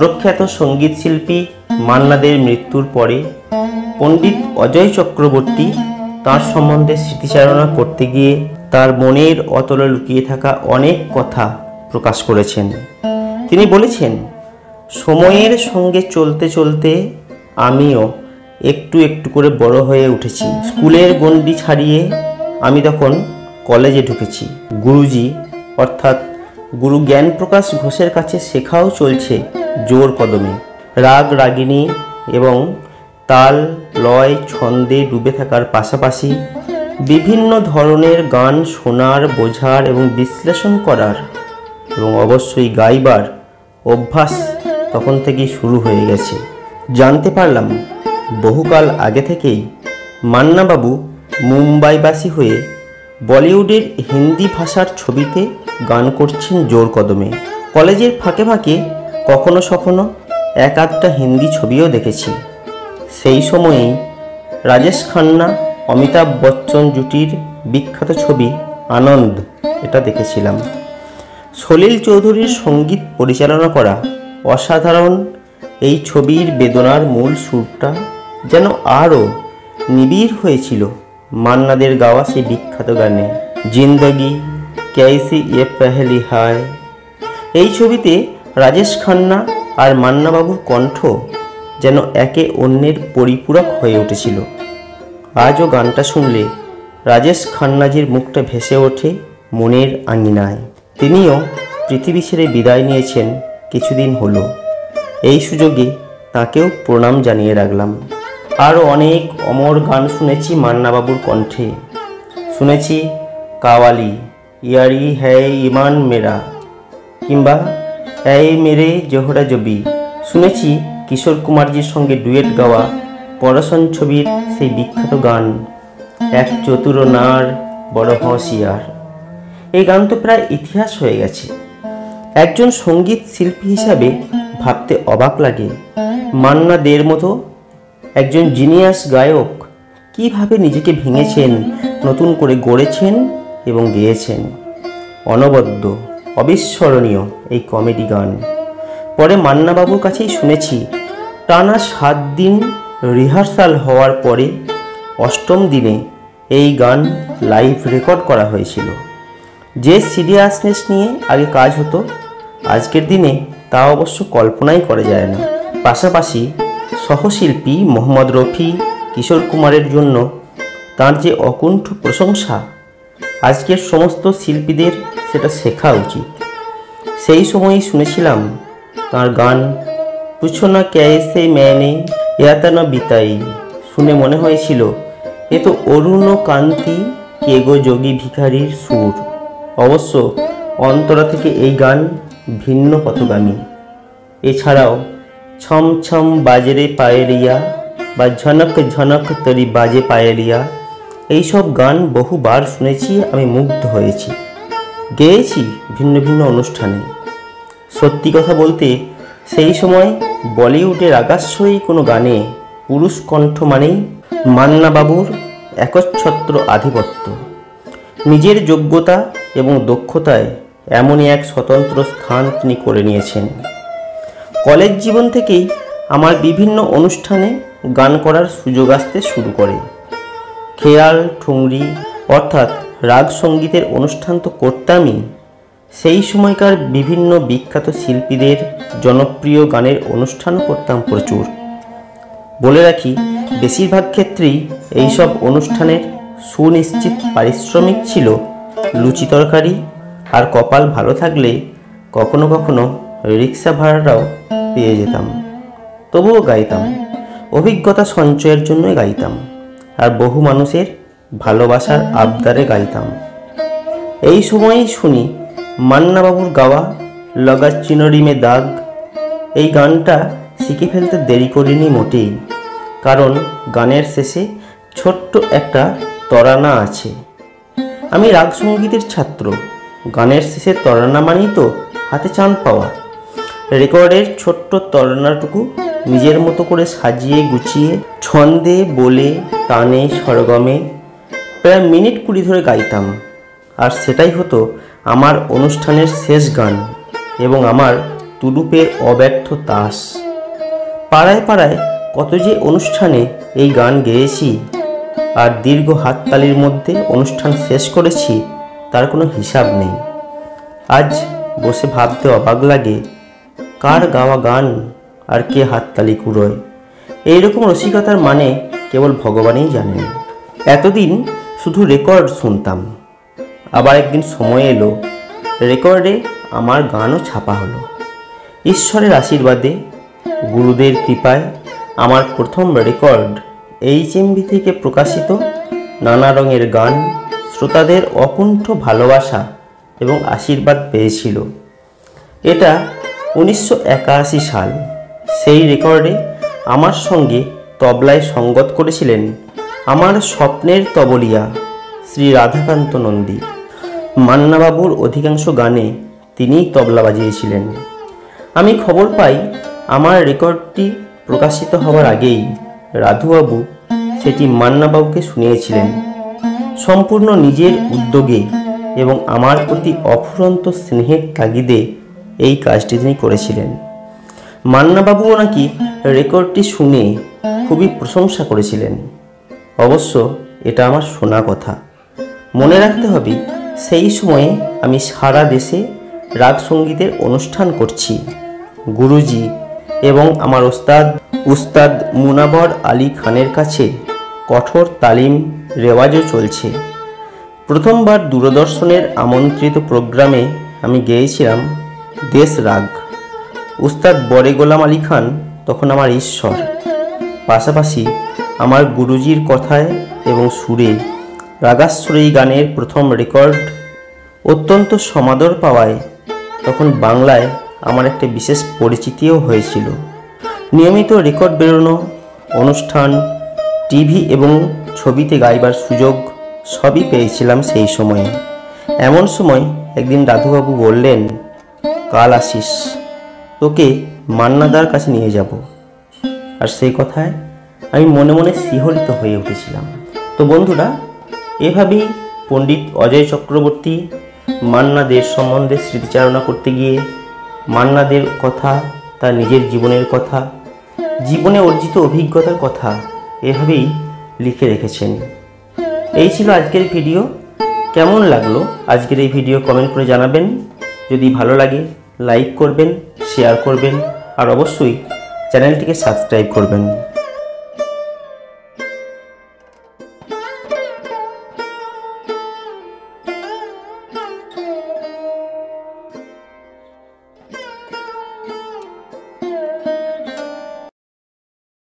প্রখ্যাত সঙ্গীত শিল্পী মান্না দের মৃত্যুর পরে পণ্ডিত অজয় চক্রবর্তী তার সম্বন্ধে স্মৃতিচারণা করতে গিয়ে তার মনের অতলে লুকিয়ে থাকা অনেক কথা প্রকাশ করেছেন। তিনি বলেছেন, সময়ের সঙ্গে চলতে চলতে আমিও একটু একটু করে বড় হয়ে উঠেছি। স্কুলের গণ্ডি ছাড়িয়ে আমি তখন কলেজে ঢুকেছি। গুরুজি অর্থাৎ গুরু জ্ঞানপ্রকাশ ঘোষের কাছে শেখাও চলছে জোর কদমে। রাগ রাগিনী এবং তাল লয় ছন্দে ডুবে থাকার পাশাপাশি বিভিন্ন ধরনের গান শোনার, বোঝার এবং বিশ্লেষণ করার এবং অবশ্যই গাইবার অভ্যাস তখন থেকেই শুরু হয়ে গেছে। জানতে পারলাম বহুকাল আগে থেকেই মান্নাবাবু মুম্বাইবাসী হয়ে বলিউডের হিন্দি ভাষার ছবিতে গান করছেন জোর কদমে। কলেজের ফাঁকে ফাঁকে কখনো সখনো এক আধটা হিন্দি ছবিও দেখেছি। সেই সময়েই রাজেশ খান্না অমিতাভ বচ্চন জুটির বিখ্যাত ছবি আনন্দ এটা দেখেছিলাম। সলিল চৌধুরীর সঙ্গীত পরিচালনা করা অসাধারণ এই ছবির বেদনার মূল সুরটা যেন আরও নিবিড় হয়েছিল মান্নাদের গাওয়া সেই বিখ্যাত গানে জিন্দগি कैसी ये पहली हाय। এই ছবিতে রাজেশ খান্না আর মান্নাবাবুর কণ্ঠ যেন একে অন্যের পরিপূরক হয়ে উঠেছিল। আজও গানটা শুনলে রাজেশ খান্নাজির মুখটা ভেসে ওঠে মনের আঙিনায়। তিনিও পৃথিবী ছেড়ে বিদায় নিয়েছেন কিছুদিন হলো। এই সুযোগে তাকেও প্রণাম জানিয়ে রাখলাম। আরও অনেক অমর গান শুনেছি মান্নাবাবুর কণ্ঠে। শুনেছি কাওয়ালি, ইয়ারি হ্যায় ইমান মেরা, কিংবা এই মেরে জোহরা জবি। শুনেছি কিশোর কুমারজির সঙ্গে ডুয়েট গাওয়া পরশন ছবির সেই বিখ্যাত গান এক চতুর নার বড় হঁশিয়ার। এই গান তো প্রায় ইতিহাস হয়ে গেছে। একজন সঙ্গীত শিল্পী হিসাবে ভাবতে অবাক লাগে মান্না দের মতো একজন জিনিয়াস গায়ক কিভাবে নিজেকে ভেঙেছেন, নতুন করে গড়েছেন এবং গেয়েছেন। অনবদ্য, অবিস্মরণীয় এই কমেডি গান। পরে মান্নাবাবুর কাছেই শুনেছি টানা 7 দিন রিহার্সাল হওয়ার পরে 8ম দিনে এই গান লাইভ রেকর্ড করা হয়েছিল। যে সিরিয়াসনেস নিয়ে আগে কাজ হতো আজকের দিনে তা অবশ্য কল্পনাই করা যায় না। পাশাপাশি সহশিল্পী মোহাম্মদ রফি, কিশোর কুমারের জন্য তার যে অকুণ্ঠ প্রশংসা, আজকের সমস্ত শিল্পীদের সেটা শেখা উচিত। সেই সময়ই শুনেছিলাম তার গান পুছো না ক্যাসে मैंने यातना बिताई। শুনে মনে হয়েছিল এ তো অরুণ কান্তি কে গো যোগী ভিখারির সুর। অবশ্য অন্তরা থেকে এই গান ভিন্ন পথগামী। এছাড়াও ছম ছম বাজরে পায়েলিয়া বা ঝনক ঝনক তরি বাজে পায়েলিয়া, এইসব গান বহুবার শুনেছি, আমি মুগ্ধ হয়েছি, গেয়েছি ভিন্ন ভিন্ন অনুষ্ঠানে। সত্যি কথা বলতে সেই সময় বলিউডের আকাশই কোনো গানে পুরুষ কণ্ঠ মানেই মান্নাবাবুর একচ্ছত্র আধিপত্য। নিজের যোগ্যতা এবং দক্ষতায় এমনই এক স্বতন্ত্র স্থান তিনি করে নিয়েছেন। কলেজ জীবন থেকেই আমার বিভিন্ন অনুষ্ঠানে গান করার সুযোগ আসতে শুরু করে। খেয়াল ঠুংরি অর্থাৎ রাগ সঙ্গীতের অনুষ্ঠান তো করতামই, সেই সময়কার বিভিন্ন বিখ্যাত শিল্পীদের জনপ্রিয় গানের অনুষ্ঠানও করতাম প্রচুর। বলে রাখি, বেশিরভাগ ক্ষেত্রেই এইসব অনুষ্ঠানের সুনিশ্চিত পারিশ্রমিক ছিল লুচি তরকারি, আর কপাল ভালো থাকলে কখনো কখনো রিক্সা ভাড়াটাও পেয়ে যেতাম। তবুও গাইতাম, অভিজ্ঞতা সঞ্চয়ের জন্যই গাইতাম, আর বহু মানুষের ভালোবাসার আবদারে গাইতাম। এই সময়েই শুনি মান্নাবাবুর গাওয়া লগা চিনরি মে দাগ। এই গানটা শিখে ফেলতে দেরি করিনি মোটেই, কারণ গানের শেষে ছোট্ট একটা তরানা আছে। আমি রাগ সঙ্গীতের ছাত্র, গানের শেষে তরানা মানেই তো হাতে চাঁদ পাওয়া। রেকর্ডের ছোট্ট তরানাটুকু নিজের মতো করে সাজিয়ে গুছিয়ে ছন্দে, বলে, তানে, স্বরগমে প্রায় মিনিট 20 ধরে গাইতাম। আর সেটাই হতো আমার অনুষ্ঠানের শেষ গান এবং আমার তুরুপের অব্যর্থ তাস। পাড়ায় পাড়ায় কত যে অনুষ্ঠানে এই গান গেয়েছি, আর দীর্ঘ হাততালির মধ্যে অনুষ্ঠান শেষ করেছি তার কোনো হিসাব নেই। আজ বসে ভাবতে অবাক লাগে, কার গাওয়া গান আর কে হাততালি কুড়োয়। এইরকম রসিকতার মানে কেবল ভগবানই জানেন। এতদিন শুধু রেকর্ড শুনতাম, আবার একদিন সময় এলো রেকর্ডে আমার গানও ছাপা হলো। ঈশ্বরের আশীর্বাদে, গুরুদের কৃপায় আমার প্রথম রেকর্ড HMV থেকে প্রকাশিত নানা রঙের গান শ্রোতাদের অকুণ্ঠ ভালোবাসা এবং আশীর্বাদ পেয়েছিল। এটা 1981 সাল। সেই রেকর্ডে আমার সঙ্গে তবলায় সঙ্গত করেছিলেন আমার স্বপ্নের তবলিয়া শ্রী রাধাকান্ত নন্দী। মান্নাবাবুর অধিকাংশ গানে তিনিই তবলা বাজিয়েছিলেন। আমি খবর পাই আমার রেকর্ডটি প্রকাশিত হওয়ার আগেই রাধুবাবু সেটি মান্নাবাবুকে শুনিয়েছিলেন। সম্পূর্ণ নিজের উদ্যোগে এবং আমার প্রতি অফুরন্ত স্নেহের তাগিদে এই কাজটি তিনি করেছিলেন। মান্নাবাবুও নাকি রেকর্ডটি শুনে খুবই প্রশংসা করেছিলেন। অবশ্য এটা আমার শোনা কথা। মনে রাখতে হবে, সেই সময়ে আমি সারা দেশে রাগ সঙ্গীতের অনুষ্ঠান করছি। গুরুজি এবং আমার উস্তাদ মুনাবর আলী খানের কাছে কঠোর তালিম রেওয়াজও চলছে। প্রথমবার দূরদর্শনের আমন্ত্রিত প্রোগ্রামে আমি গেয়েছিলাম দেশ রাগ। উস্তাদ বড়ে গোলাম আলী খান তখন আমার ঈশ্বর। পাশাপাশি আমার গুরুজির কথায় এবং সুরে রাগাশ্রয়ী গানের প্রথম রেকর্ড অত্যন্ত সমাদর পাওয়ায় তখন বাংলায় আমার একটা বিশেষ পরিচিতিও হয়েছিল। নিয়মিত রেকর্ড বেরোনো, অনুষ্ঠান, টিভি এবং ছবিতে গাইবার সুযোগ সবই পেয়েছিলাম সেই সময়ে। এমন সময় একদিন রাধুবাবু বললেন, কাল আসিস, তোকে মান্নাদার কাছে নিয়ে যাব। আর সেই কথায় আমি মনে মনে শিহরিত হয়ে উঠেছিলাম। তো বন্ধুরা, এভাবেই পণ্ডিত অজয় চক্রবর্তী মান্নাদের সম্বন্ধে স্মৃতিচারণা করতে গিয়ে মান্নাদের কথা, তার নিজের জীবনের কথা, জীবনে অর্জিত অভিজ্ঞতার কথা এভাবেই লিখে রেখেছেন। এই ছিল আজকের ভিডিও। কেমন লাগলো আজকের এই ভিডিও কমেন্ট করে জানাবেন। যদি ভালো লাগে লাইক করবেন, শেয়ার করবেন আর অবশ্যই চ্যানেলটিকে সাবস্ক্রাইব করবেন।